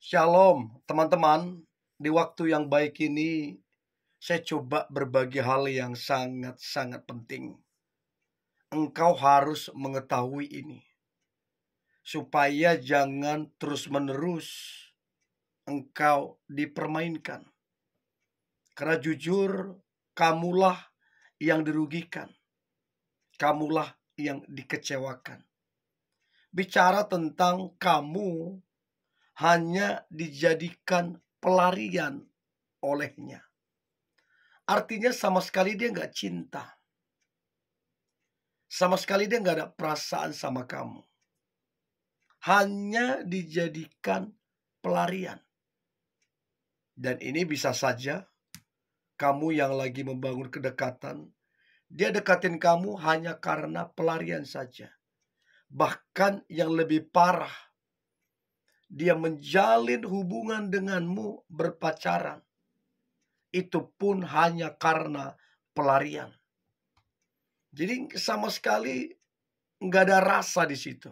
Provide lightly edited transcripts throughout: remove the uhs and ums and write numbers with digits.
Shalom, teman-teman. Di waktu yang baik ini, saya coba berbagi hal yang sangat-sangat penting. Engkau harus mengetahui ini, supaya jangan terus-menerus engkau dipermainkan. Karena jujur, kamulah yang dirugikan. Kamulah yang dikecewakan. Bicara tentang kamu hanya dijadikan pelarian olehnya. Artinya sama sekali dia nggak cinta. Sama sekali dia nggak ada perasaan sama kamu. Hanya dijadikan pelarian. Dan ini bisa saja kamu yang lagi membangun kedekatan, dia dekatin kamu hanya karena pelarian saja. Bahkan yang lebih parah, dia menjalin hubungan denganmu berpacaran. Itu pun hanya karena pelarian. Jadi sama sekali nggak ada rasa di situ.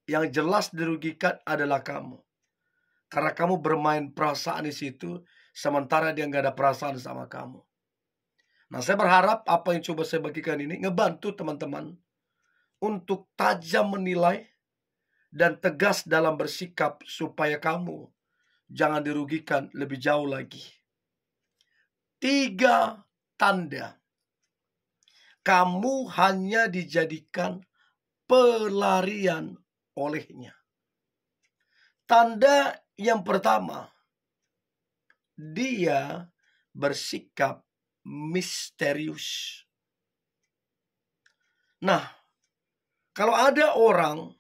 Yang jelas dirugikan adalah kamu. Karena kamu bermain perasaan di situ, sementara dia nggak ada perasaan sama kamu. Nah, saya berharap apa yang coba saya bagikan ini ngebantu teman-teman untuk tajam menilai dan tegas dalam bersikap supaya kamu jangan dirugikan lebih jauh lagi. 3 tanda kamu hanya dijadikan pelarian olehnya. Tanda yang pertama, dia bersikap misterius. Nah, kalau ada orang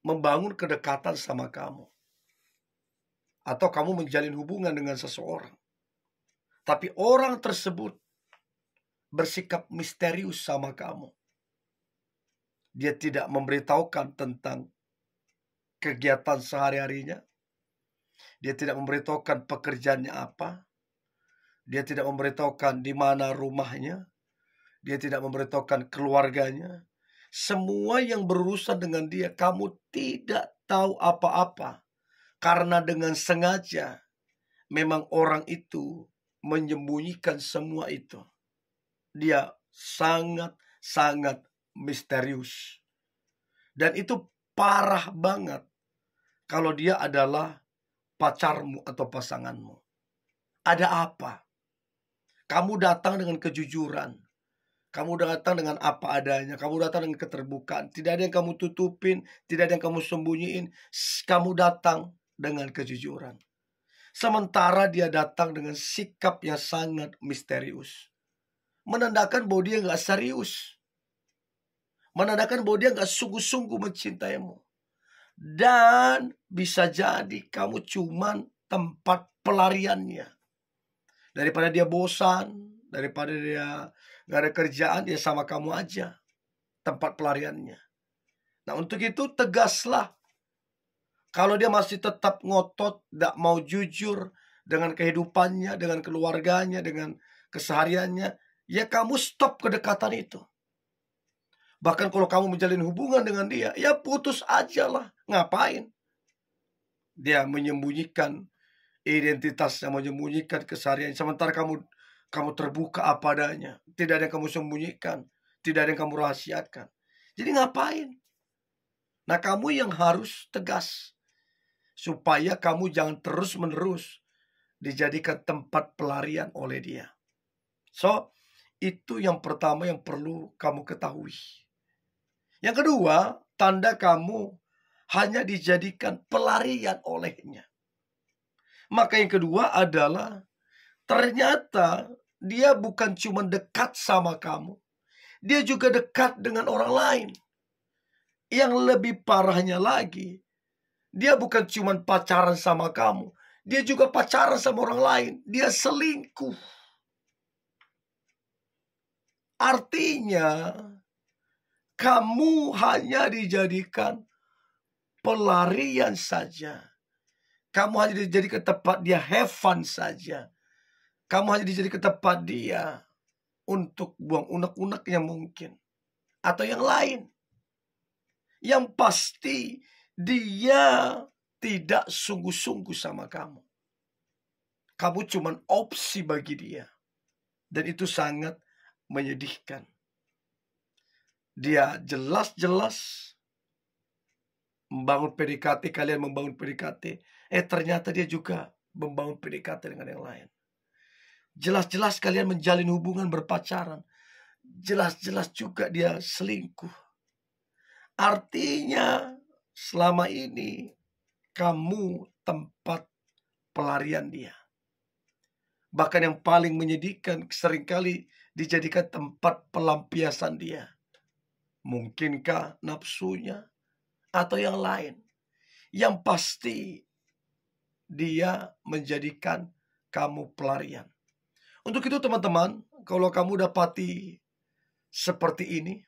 membangun kedekatan sama kamu, atau kamu menjalin hubungan dengan seseorang, tapi orang tersebut bersikap misterius sama kamu, dia tidak memberitahukan tentang kegiatan sehari-harinya, dia tidak memberitahukan pekerjaannya apa, dia tidak memberitahukan di mana rumahnya, dia tidak memberitahukan keluarganya. Semua yang berurusan dengan dia, kamu tidak tahu apa-apa. Karena dengan sengaja, memang orang itu menyembunyikan semua itu. Dia sangat-sangat misterius. Dan itu parah banget kalau dia adalah pacarmu atau pasanganmu. Ada apa? Kamu datang dengan kejujuran. Kamu datang dengan apa adanya. Kamu datang dengan keterbukaan. Tidak ada yang kamu tutupin. Tidak ada yang kamu sembunyiin. Kamu datang dengan kejujuran. Sementara dia datang dengan sikap yang sangat misterius. Menandakan bahwa dia gak serius. Menandakan bahwa dia gak sungguh-sungguh mencintaimu. Dan bisa jadi kamu cuman tempat pelariannya. Daripada dia bosan, daripada dia gak ada kerjaan, dia sama kamu aja tempat pelariannya. Nah, untuk itu tegaslah. Kalau dia masih tetap ngotot, gak mau jujur dengan kehidupannya, dengan keluarganya, dengan kesehariannya, ya kamu stop kedekatan itu. Bahkan kalau kamu menjalin hubungan dengan dia, ya putus aja lah. Ngapain? Dia menyembunyikan identitasnya, menyembunyikan keseharian. Sementara kamu terbuka apa adanya. Tidak ada yang kamu sembunyikan. Tidak ada yang kamu rahasiakan. Jadi ngapain? Nah, kamu yang harus tegas. Supaya kamu jangan terus-menerus dijadikan tempat pelarian oleh dia. So, itu yang pertama yang perlu kamu ketahui. Yang kedua, tanda kamu hanya dijadikan pelarian olehnya. Maka yang kedua adalah ternyata dia bukan cuma dekat sama kamu. Dia juga dekat dengan orang lain. Yang lebih parahnya lagi, dia bukan cuma pacaran sama kamu. Dia juga pacaran sama orang lain. Dia selingkuh. Artinya, kamu hanya dijadikan pelarian saja. Kamu hanya dijadikan tempat dia have fun saja. Kamu hanya dijadikan tempat dia untuk buang unek-uneknya mungkin. Atau yang lain. Yang pasti dia tidak sungguh-sungguh sama kamu. Kamu cuman opsi bagi dia. Dan itu sangat menyedihkan. Dia jelas-jelas membangun PDKT, kalian membangun PDKT. Ternyata dia juga membangun PDKT dengan yang lain. Jelas-jelas kalian menjalin hubungan berpacaran. Jelas-jelas juga dia selingkuh. Artinya selama ini kamu tempat pelarian dia. Bahkan yang paling menyedihkan seringkali dijadikan tempat pelampiasan dia. Mungkinkah nafsunya atau yang lain. Yang pasti dia menjadikan kamu pelarian. Untuk itu teman-teman, kalau kamu dapati seperti ini,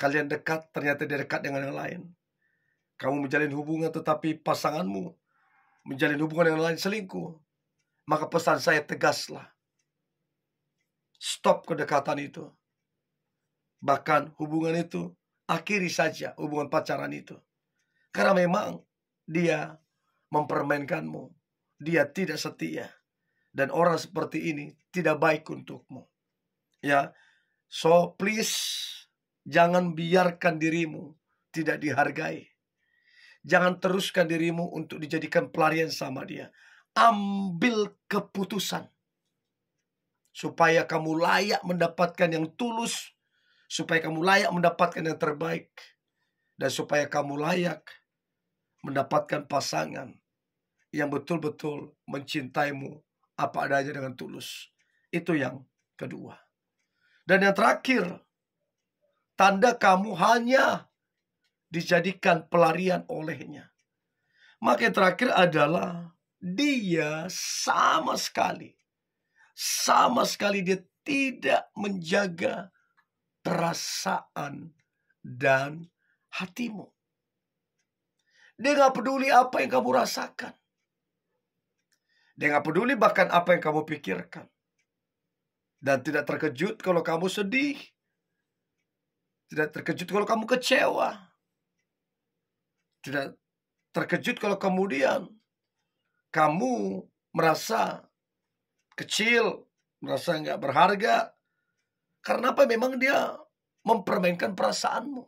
kalian dekat, ternyata dia dekat dengan yang lain. Kamu menjalin hubungan tetapi pasanganmu menjalin hubungan dengan yang lain, selingkuh. Maka pesan saya tegaslah. Stop kedekatan itu. Bahkan hubungan itu akhiri saja, hubungan pacaran itu. Karena memang dia mempermainkanmu. Dia tidak setia. Dan orang seperti ini tidak baik untukmu. Ya, so please jangan biarkan dirimu tidak dihargai. Jangan teruskan dirimu untuk dijadikan pelarian sama dia. Ambil keputusan. Supaya kamu layak mendapatkan yang tulus. Supaya kamu layak mendapatkan yang terbaik. Dan supaya kamu layak mendapatkan pasangan yang betul-betul mencintaimu apa adanya dengan tulus. Itu yang kedua. Dan yang terakhir, tanda kamu hanya dijadikan pelarian olehnya. Maka yang terakhir adalah dia sama sekali dia tidak menjaga perasaan dan hatimu. Dia gak peduli apa yang kamu rasakan. Dia gak peduli bahkan apa yang kamu pikirkan. Dan tidak terkejut kalau kamu sedih. Tidak terkejut kalau kamu kecewa. Tidak terkejut kalau kemudian kamu merasa kecil, merasa gak berharga. Karena apa? Memang dia mempermainkan perasaanmu.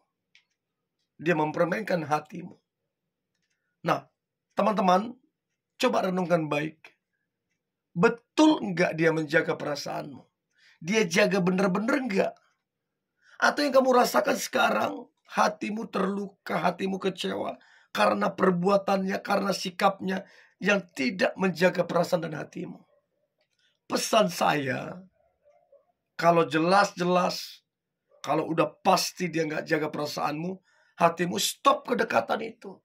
Dia mempermainkan hatimu. Nah, teman-teman, coba renungkan baik. Betul enggak dia menjaga perasaanmu? Dia jaga bener-bener enggak? Atau yang kamu rasakan sekarang, hatimu terluka, hatimu kecewa karena perbuatannya, karena sikapnya yang tidak menjaga perasaan dan hatimu. Pesan saya, kalau jelas-jelas, kalau udah pasti dia nggak jaga perasaanmu, hatimu, stop kedekatan itu.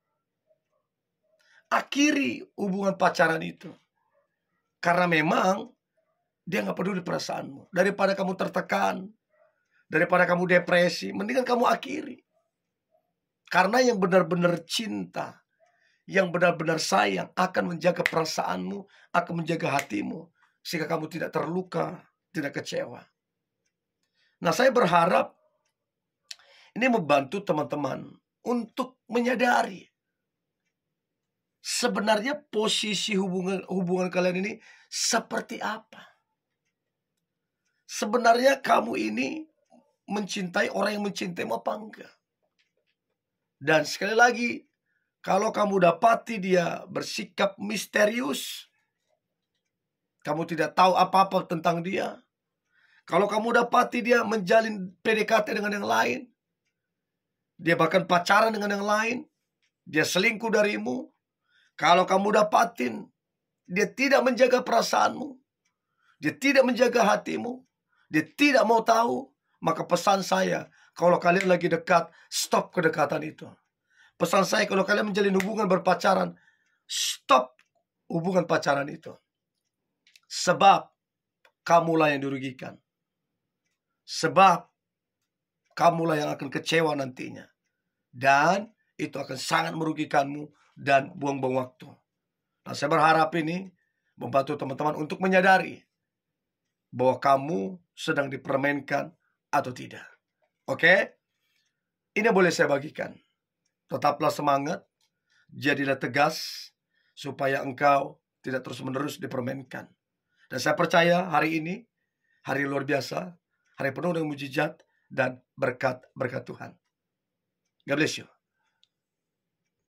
Akhiri hubungan pacaran itu. Karena memang dia nggak peduli perasaanmu. Daripada kamu tertekan, daripada kamu depresi, mendingan kamu akhiri. Karena yang benar-benar cinta, yang benar-benar sayang akan menjaga perasaanmu, akan menjaga hatimu, sehingga kamu tidak terluka, tidak kecewa. Nah, saya berharap ini membantu teman-teman untuk menyadari sebenarnya posisi hubungan kalian ini seperti apa. Sebenarnya kamu ini mencintai orang yang mencintaimu apa enggak. Dan sekali lagi, kalau kamu dapati dia bersikap misterius, kamu tidak tahu apa-apa tentang dia. Kalau kamu dapati dia menjalin PDKT dengan yang lain, dia bahkan pacaran dengan yang lain, dia selingkuh darimu. Kalau kamu dapatin dia tidak menjaga perasaanmu, dia tidak menjaga hatimu, dia tidak mau tahu, maka pesan saya, kalau kalian lagi dekat, stop kedekatan itu. Pesan saya, kalau kalian menjalin hubungan berpacaran, stop hubungan pacaran itu. Sebab kamulah yang dirugikan. Sebab kamulah yang akan kecewa nantinya. Dan itu akan sangat merugikanmu dan buang-buang waktu. Nah, saya berharap ini membantu teman-teman untuk menyadari bahwa kamu sedang dipermainkan atau tidak. Oke? Ini boleh saya bagikan. Tetaplah semangat. jadilah tegas supaya engkau tidak terus-menerus dipermainkan. Dan saya percaya hari ini hari luar biasa, hari penuh dengan mujizat dan berkat-berkat Tuhan. God bless you.